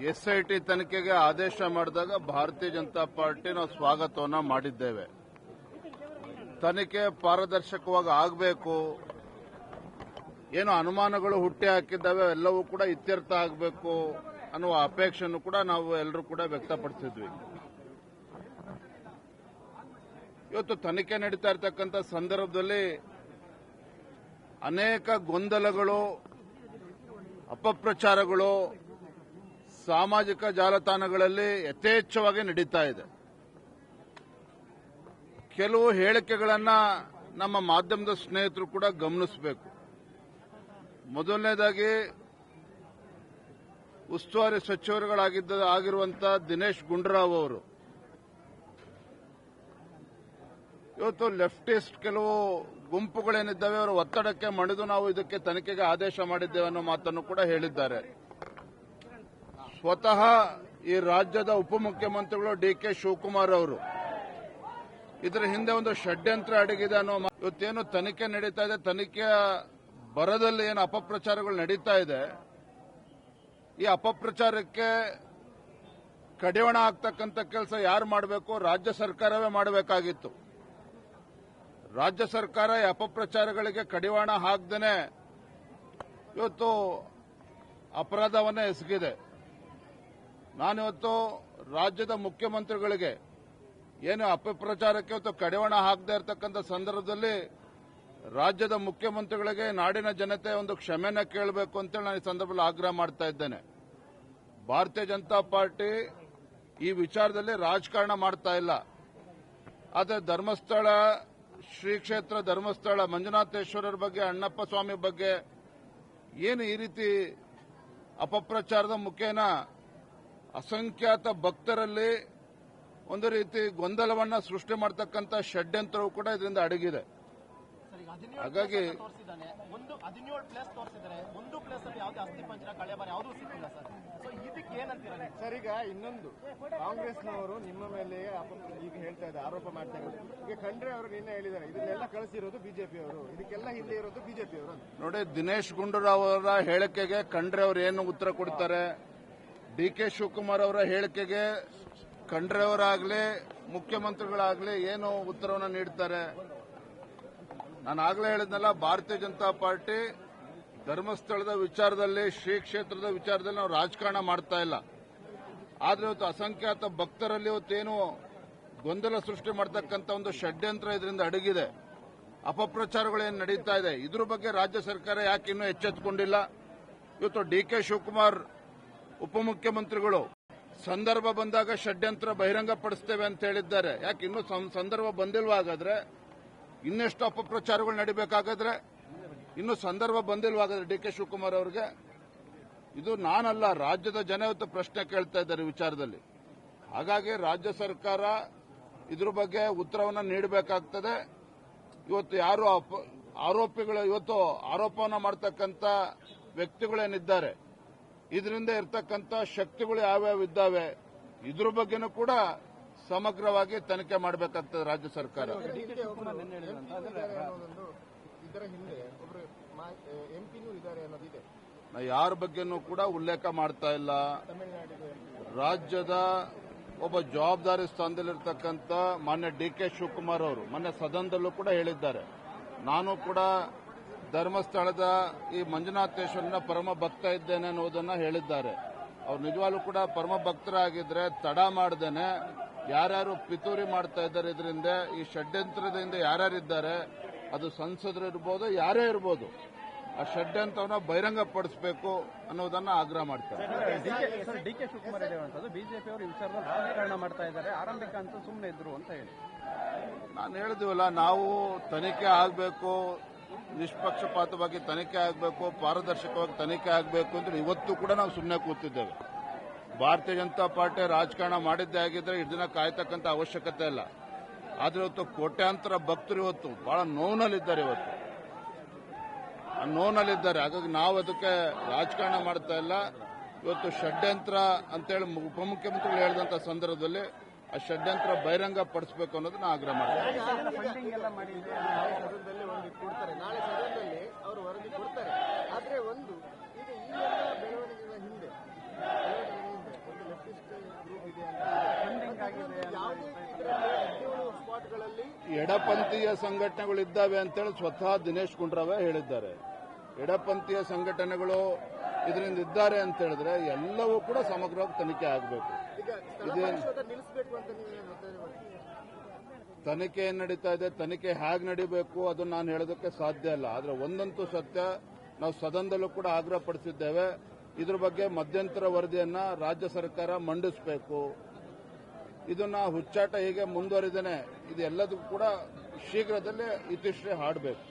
SIT ತನಿಖೆಗೆ ಆದೇಶ ಮಾಡಿದಾಗ ಭಾರತೀಯ ಜನತಾ ಪಾರ್ಟಿ ನಾವು ಸ್ವಾಗತವನ್ನ ಮಾಡಿದ್ದೇವೆ. ತನಿಖೆ ಪಾರದರ್ಶಕವಾಗಿ ಆಗಬೇಕು, ಏನು ಅನುಮಾನಗಳು ಹುಟ್ಟಿ ಹಾಕಿದ್ದಾವೆ ಎಲ್ಲವೂ ಕೂಡ ಇತ್ಯರ್ಥ ಆಗಬೇಕು ಅನ್ನುವ ಅಪೇಕ್ಷೆಯನ್ನು ಕೂಡ ನಾವು ಎಲ್ಲರೂ ಕೂಡ ವ್ಯಕ್ತಪಡಿಸಿದ್ವಿ. ಇವತ್ತು ತನಿಖೆ ನಡೀತಾ ಇರತಕ್ಕಂಥ ಸಂದರ್ಭದಲ್ಲಿ ಅನೇಕ ಗೊಂದಲಗಳು, ಅಪಪ್ರಚಾರಗಳು ಸಾಮಾಜಿಕ ಜಾಲತಾಣಗಳಲ್ಲಿ ಯಥೇಚ್ಛವಾಗಿ ನಡೀತಾ ಇದೆ. ಕೆಲವು ಹೇಳಿಕೆಗಳನ್ನು ನಮ್ಮ ಮಾಧ್ಯಮದ ಸ್ನೇಹಿತರು ಕೂಡ ಗಮನಿಸಬೇಕು. ಮೊದಲನೇದಾಗಿ ಉಸ್ತುವಾರಿ ಸಚಿವರುಗಳಾಗಿರುವಂತಹ ದಿನೇಶ್ ಗುಂಡೂರಾವ್ ಅವರು ಇವತ್ತು ಲೆಫ್ಟಿಸ್ಟ್ ಕೆಲವು ಗುಂಪುಗಳೇನಿದ್ದಾವೆ ಅವರ ಒತ್ತಡಕ್ಕೆ ಮಣಿದು ನಾವು ಇದಕ್ಕೆ ತನಿಖೆಗೆ ಆದೇಶ ಮಾಡಿದ್ದೇವೆ ಅನ್ನೋ ಮಾತನ್ನು ಕೂಡ ಹೇಳಿದ್ದಾರೆ. ಸ್ವತಃ ಈ ರಾಜ್ಯದ ಉಪಮುಖ್ಯಮಂತ್ರಿಗಳು ಡಿ.ಕೆ. ಶಿವಕುಮಾರ್ ಅವರು ಇದರ ಹಿಂದೆ ಒಂದು ಷಡ್ಯಂತ್ರ ಅಡಗಿದೆ ಅನ್ನೋ ಇವತ್ತೇನು ತನಿಖೆ ನಡೀತಾ ಇದೆ, ತನಿಖೆಯ ಬರದಲ್ಲಿ ಏನು ಅಪಪ್ರಚಾರಗಳು ನಡೀತಾ ಇದೆ, ಈ ಅಪಪ್ರಚಾರಕ್ಕೆ ಕಡಿವಾಣ ಆಗ್ತಕ್ಕಂಥ ಕೆಲಸ ಯಾರು ಮಾಡಬೇಕು? ರಾಜ್ಯ ಸರ್ಕಾರವೇ ಮಾಡಬೇಕಾಗಿತ್ತು. ರಾಜ್ಯ ಸರ್ಕಾರ ಈ ಅಪಪ್ರಚಾರಗಳಿಗೆ ಕಡಿವಾಣ ಹಾಕದೇನೆ ಇವತ್ತು ಅಪರಾಧವನ್ನೇ ಎಸಗಿದೆ. ನಾನಿವತ್ತು ರಾಜ್ಯದ ಮುಖ್ಯಮಂತ್ರಿಗಳಿಗೆ ಏನು ಅಪಪ್ರಚಾರಕ್ಕೆ ಇವತ್ತು ಕಡಿವಾಣ ಹಾಕದೇ ಇರತಕ್ಕಂಥ ಸಂದರ್ಭದಲ್ಲಿ ರಾಜ್ಯದ ಮುಖ್ಯಮಂತ್ರಿಗಳಿಗೆ ನಾಡಿನ ಜನತೆ ಒಂದು ಕ್ಷಮೆನ ಕೇಳಬೇಕು ಅಂತೇಳಿ ನಾನು ಈ ಸಂದರ್ಭದಲ್ಲಿ ಆಗ್ರಹ ಮಾಡ್ತಾ ಇದ್ದೇನೆ. ಭಾರತೀಯ ಜನತಾ ಪಾರ್ಟಿ ಈ ವಿಚಾರದಲ್ಲಿ ರಾಜಕಾರಣ ಮಾಡ್ತಾ ಇಲ್ಲ. ಆದರೆ ಧರ್ಮಸ್ಥಳ ಶ್ರೀ ಕ್ಷೇತ್ರ ಧರ್ಮಸ್ಥಳ ಮಂಜುನಾಥೇಶ್ವರರ ಬಗ್ಗೆ, ಅಣ್ಣಪ್ಪ ಸ್ವಾಮಿ ಬಗ್ಗೆ ಏನು ಈ ರೀತಿ ಅಪಪ್ರಚಾರದ ಮುಖೇನ ಅಸಂಖ್ಯಾತ ಭಕ್ತರಲ್ಲಿ ಒಂದು ರೀತಿ ಗೊಂದಲವನ್ನ ಸೃಷ್ಟಿ ಮಾಡತಕ್ಕಂಥ ಷಡ್ಯಂತ್ರವು ಕೂಡ ಇದರಿಂದ ಅಡಗಿದೆ. ಹಾಗಾಗಿ ಒಂದು 17 ಪ್ಲೇಸ್ ತೋರಿಸಿದ್ದಾರೆ, ಒಂದು ಪ್ಲೇಸ್ ಅಲ್ಲಿ ಯಾವುದೇ ಅಸ್ಥಿ ಪಂಜರ ಕಳೆಬಾರ ಯಾವುದೂ ಸಿಕ್ಕಿಲ್ಲ ಸರ್. ಸೊ ಇದಕ್ಕೆ ಏನಂತೀರ ಸರ್? ಈಗ ಇನ್ನೊಂದು ಕಾಂಗ್ರೆಸ್ನವರು ನಿಮ್ಮ ಮೇಲೆ ಈಗ ಹೇಳ್ತಾ ಇದ್ದಾರೆ, ಆರೋಪ ಮಾಡ್ತಾ ಇದ್ದಾರೆ. ಈಗ ಖಂಡ್ರೆ ಅವರು ನಿನ್ನೆ ಹೇಳಿದ್ದಾರೆ ಇದನ್ನೆಲ್ಲ ಕಳಿಸಿರೋದು ಬಿಜೆಪಿ ಅವರು, ಇದಕ್ಕೆಲ್ಲ ಹಿಂದೆ ಇರೋದು ಬಿಜೆಪಿ ಅವರು. ನೋಡಿ, ದಿನೇಶ್ ಗುಂಡೂರಾವ್ ಅವರ ಹೇಳಿಕೆಗೆ ಖಂಡ್ರೆ ಅವರು ಏನು ಉತ್ತರ ಕೊಡ್ತಾರೆ? ಡಿ.ಕೆ. ಶಿವಕುಮಾರ್ ಅವರ ಹೇಳಿಕೆಗೆ ಖಂಡ್ರೆ ಅವರಾಗಲಿ ಮುಖ್ಯಮಂತ್ರಿಗಳಾಗಲಿ ಏನು ಉತ್ತರವನ್ನು ನೀಡ್ತಾರೆ? ನಾನು ಆಗಲೇ ಹೇಳಿದ್ನಲ್ಲ, ಭಾರತೀಯ ಜನತಾ ಪಾರ್ಟಿ ಧರ್ಮಸ್ಥಳದ ವಿಚಾರದಲ್ಲಿ, ಶ್ರೀ ಕ್ಷೇತ್ರದ ವಿಚಾರದಲ್ಲಿ ನಾವು ರಾಜಕಾರಣ ಮಾಡ್ತಾ ಇಲ್ಲ. ಆದರೆ ಇವತ್ತು ಅಸಂಖ್ಯಾತ ಭಕ್ತರಲ್ಲಿ ಇವತ್ತೇನು ಗೊಂದಲ ಸೃಷ್ಟಿ ಮಾಡತಕ್ಕಂಥ ಒಂದು ಷಡ್ಯಂತ್ರ ಇದರಿಂದ ಅಡಗಿದೆ. ಅಪಪ್ರಚಾರಗಳೇನು ನಡೀತಾ ಇದೆ, ಇದ್ರ ಬಗ್ಗೆ ರಾಜ್ಯ ಸರ್ಕಾರ ಯಾಕೆ ಇನ್ನೂ ಎಚ್ಚೆತ್ತುಕೊಂಡಿಲ್ಲ? ಇವತ್ತು ಡಿ.ಕೆ. ಶಿವಕುಮಾರ್ ಉಪಮುಖ್ಯಮಂತ್ರಿಗಳು ಸಂದರ್ಭ ಬಂದಾಗ ಷಡ್ಯಂತ್ರ ಬಹಿರಂಗಪಡಿಸ್ತೇವೆ ಅಂತ ಹೇಳಿದ್ದಾರೆ. ಯಾಕೆ ಇನ್ನೂ ಸಂದರ್ಭ ಬಂದಿಲ್ವಾ? ಹಾಗಾದ್ರೆ ಇನ್ನೆಷ್ಟು ಅಪಪ್ರಚಾರಗಳು ನಡಿಬೇಕಾಗಾದ್ರೆ ಇನ್ನೂ ಸಂದರ್ಭ ಬಂದಿಲ್ವಾಗಾದ್ರೆ ಡಿ.ಕೆ. ಶಿವಕುಮಾರ್ ಅವರಿಗೆ? ಇದು ನಾನಲ್ಲ, ರಾಜ್ಯದ ಜನ ಇವತ್ತು ಪ್ರಶ್ನೆ ಕೇಳ್ತಾ ಇದ್ದಾರೆ ವಿಚಾರದಲ್ಲಿ. ಹಾಗಾಗಿ ರಾಜ್ಯ ಸರ್ಕಾರ ಇದ್ರ ಬಗ್ಗೆ ಉತ್ತರವನ್ನು ನೀಡಬೇಕಾಗ್ತದೆ. ಇವತ್ತು ಯಾರು ಆರೋಪಿಗಳು, ಇವತ್ತು ಆರೋಪವನ್ನು ಮಾಡತಕ್ಕಂಥ ವ್ಯಕ್ತಿಗಳೇನಿದ್ದಾರೆ, ಇದರಿಂದ ಇರತಕ್ಕಂಥ ಶಕ್ತಿಗಳು ಯಾವ್ಯಾವ ಇದ್ದಾವೆ, ಇದ್ರ ಬಗ್ಗೆನೂ ಕೂಡ ಸಮಗ್ರವಾಗಿ ತನಿಖೆ ಮಾಡಬೇಕಾಗ್ತದೆ ರಾಜ್ಯ ಸರ್ಕಾರ. ಇದರ ಹಿಂದೆ ಒಬ್ಬರು ಎಂಪಿನೂ ಇದ್ದಾರೆ ಅನ್ನೋದಿದೆ. ನಾ ಯಾರ ಬಗ್ಗೆನೂ ಕೂಡ ಉಲ್ಲೇಖ ಮಾಡ್ತಾ ಇಲ್ಲ. ರಾಜ್ಯದ ಒಬ್ಬ ಜವಾಬ್ದಾರಿ ಸ್ಥಾನದಲ್ಲಿರ್ತಕ್ಕಂಥ ಮಾನ್ಯ ಡಿ.ಕೆ. ಶಿವಕುಮಾರ್ ಅವರು ಮೊನ್ನೆ ಸದನದಲ್ಲೂ ಕೂಡ ಹೇಳಿದ್ದಾರೆ, ನಾನು ಕೂಡ ಧರ್ಮಸ್ಥಳದ ಈ ಮಂಜುನಾಥೇಶ್ವರನ ಪರಮ ಭಕ್ತ ಇದ್ದೇನೆ ಅನ್ನೋದನ್ನ ಹೇಳಿದ್ದಾರೆ. ಅವ್ರು ನಿಜವಾಗ್ಲೂ ಕೂಡ ಪರಮ ಭಕ್ತರಾಗಿದ್ರೆ ತಡ ಮಾಡದೇನೆ ಯಾರ್ಯಾರು ಪಿತೂರಿ ಮಾಡ್ತಾ ಇದ್ದಾರೆ, ಇದರಿಂದ ಈ ಷಡ್ಯಂತ್ರದಿಂದ ಯಾರ್ಯಾರಿದ್ದಾರೆ, ಅದು ಸಂಸದರು ಇರ್ಬೋದು, ಯಾರೇ ಇರ್ಬೋದು, ಆ ಷಡ್ಯಂತ್ರವನ್ನು ಬಹಿರಂಗಪಡಿಸಬೇಕು ಅನ್ನೋದನ್ನ ಆಗ್ರಹ ಮಾಡ್ತಾರೆ. ಡಿ.ಕೆ. ಶಿವಕುಮಾರ್ ಹೇಳುವಂತದ್ದು ಬಿಜೆಪಿ ಅವರು ಈ ವಿಚಾರದಲ್ಲಿ ರಾಜಕಾರಣ ಮಾಡ್ತಾ ಇದ್ದಾರೆ, ಆರಂಭಿಕ ಅಂತ ಸುಮ್ಮನೆ ಇದ್ರು ಅಂತ ಹೇಳಿ ನಾನು ಹೇಳಿದ್ವಲ್ಲ, ನಾವು ತನಿಖೆ ಆಗಬೇಕು, ನಿಷ್ಪಕ್ಷಪಾತವಾಗಿ ತನಿಖೆ ಆಗಬೇಕು, ಪಾರದರ್ಶಕವಾಗಿ ತನಿಖೆ ಆಗಬೇಕು ಅಂತ ಇವತ್ತು ಕೂಡ ನಾವು ಸುಮ್ಮನೆ ಕೂತಿದ್ದೇವೆ. ಭಾರತೀಯ ಜನತಾ ಪಾರ್ಟಿ ರಾಜಕಾರಣ ಮಾಡಿದ್ದೇ ಆಗಿದ್ರೆ ಇದನ್ನ ಕಾಯ್ತಕ್ಕಂಥ ಅವಶ್ಯಕತೆ ಇಲ್ಲ. ಆದ್ರೆ ಇವತ್ತು ಕೋಟ್ಯಾಂತರ ಭಕ್ತರು ಇವತ್ತು ಬಹಳ ನೋವಿನಲ್ಲಿದ್ದಾರೆ, ಇವತ್ತು ಆ ನೋವಿನಲ್ಲಿದ್ದಾರೆ. ಹಾಗಾಗಿ ನಾವು ಅದಕ್ಕೆ ರಾಜಕಾರಣ ಮಾಡ್ತಾ ಇಲ್ಲ. ಇವತ್ತು ಷಡ್ಯಂತ್ರ ಅಂತೇಳಿ ಉಪಮುಖ್ಯಮಂತ್ರಿಗಳು ಹೇಳಿದಂಥ ಸಂದರ್ಭದಲ್ಲಿ ಆ ಷಡ್ಯಂತ್ರ ಬಹಿರಂಗ ಪಡಿಸಬೇಕು ಅನ್ನೋದನ್ನ ಆಗ್ರಹ ಮಾಡ್ತಾರೆ. ನಾಳೆ ಸದನದಲ್ಲಿ ಅವರು ವರದಿ ಕೊಡ್ತಾರೆ. ಆದ್ರೆ ಒಂದು ಈಗ ಈ ಎಲ್ಲ ಬೆಳವಣಿಗೆಗಳ ಹಿಂದೆ ಎಡಪಂಥೀಯ ಸಂಘಟನೆಗಳಿದ್ದಾವೆ ಅಂತೇಳಿ ಸ್ವತಃ ದಿನೇಶ್ ಗುಂಡೂರಾವ್ ಹೇಳಿದ್ದಾರೆ. ಎಡಪಂಥೀಯ ಸಂಘಟನೆಗಳು ಇದರಿಂದ ಇದ್ದಾರೆ ಅಂತ ಹೇಳಿದ್ರೆ ಎಲ್ಲವೂ ಕೂಡ ಸಮಗ್ರವಾಗಿ ತನಿಖೆ ಆಗಬೇಕು. ತನಿಖೆ ಏನ್ ನಡೀತಾ ಇದೆ, ತನಿಖೆ ಹೇಗೆ ನಡೀಬೇಕು ಅದನ್ನು ನಾನು ಹೇಳೋದಕ್ಕೆ ಸಾಧ್ಯ ಇಲ್ಲ. ಆದರೆ ಒಂದಂತೂ ಸತ್ಯ, ನಾವು ಸದನದಲ್ಲೂ ಕೂಡ ಆಗ್ರಹ ಪಡಿಸಿದ್ದೇವೆ, ಇದ್ರ ಬಗ್ಗೆ ಮಧ್ಯಂತರ ವರದಿಯನ್ನ ರಾಜ್ಯ ಸರ್ಕಾರ ಮಂಡಿಸಬೇಕು. ಇದನ್ನ ಹುಚ್ಚಾಟ ಹೀಗೆ ಮುಂದುವರಿದೇನೆ ಇದೆಲ್ಲದಕ್ಕೂ ಕೂಡ ಶೀಘ್ರದಲ್ಲೇ ಇತಿಶ್ರೀ ಹಾಡಬೇಕು.